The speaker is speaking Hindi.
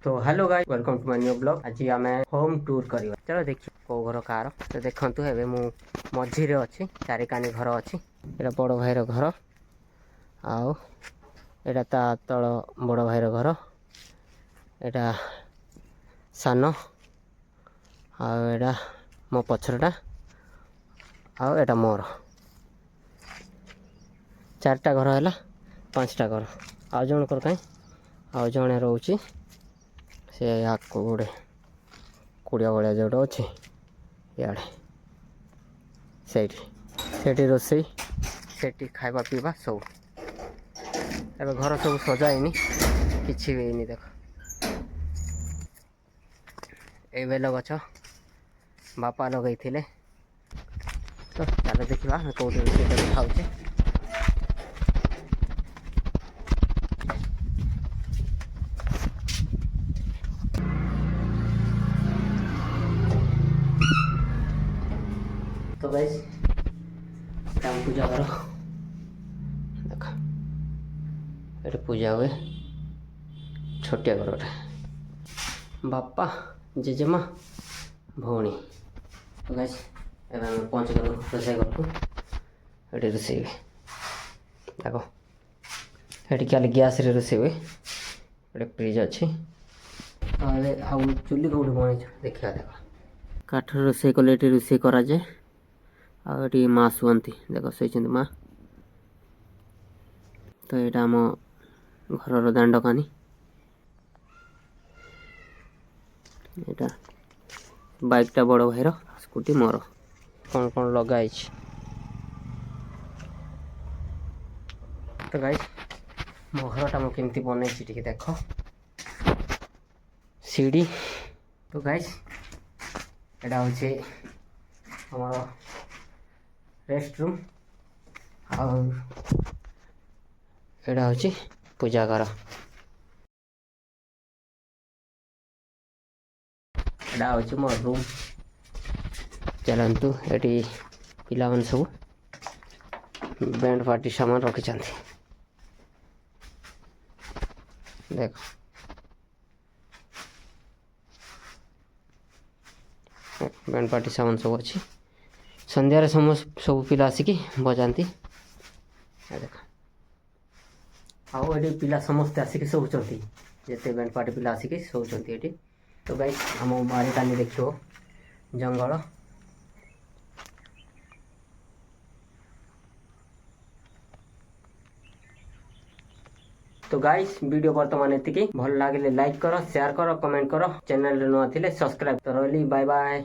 तो hello guys welcome to my new blog. आज आम होम टूर करवा। चलो देखिए कौ घर कार तो देखु एवं मु मझीरे अच्छी चारिकानी घर अच्छी। यहाँ बड़ भाईर घर आउ एटा ता तल बड़ भाईर घर एटा सान आड़ा मो पछरटा आटा मोर चार्टा घर है 5टा घर आ जनकर कहीं आ जड़े रोचे से आगे गोटे कुड़िया भाया जोटे अच्छे इे से रोसे से खावा पीवा सब एवं घर सब सजाइनी किसी भी नहीं। देख ये बेल गछ बापा लगे तो चलो देखा कौटे रोषे खाऊे। तो गाइस राम पूजा कर देख ये पूजा हुए छोटिया घर बापा जेजेमा भौणी। तो गाइस एवं पहुँच गलु रोषे घर को ये रोषे देख ये क्या गैस रोषे हुए ये फ्रिज अच्छी आउ चुली कौटे बन देखा देख काठ रोषे कले ये रोषे कराए आगे माँ शुंती देख शोच माँ। तो यहाँ आम घर दांडकानी यहाँ बाइकटा बड़ भाईर स्कूटी मोर कौन कौन लगाई। तो गाइस मो घरटा मुझे बनई देख सीढ़ी। तो गाइस यहाँ हूँ हमार रेस्ट रूम आड़ा हूँ पूजा घर यहाँ हूँ मो रूम। चलतु ये पिला मन सब बैंड पार्टी सामान रखी देख बैंड पार्टी सामान सब अच्छी संध्यारे समस्त सब पिला आसिकी बजाती देख आउ पिला समस्ते आसिक शोचती जिते बैंड पार्टी पिला आसिक शोचती ये। तो गाइस आम बाड़ी कानी देखो जंगल। तो गाइस वीडियो बर्तमान एतिकी भल लगे लाइक करो शेयर करो कमेंट करो चैनल नुआ थे सब्सक्राइब तो रही बाय बाय।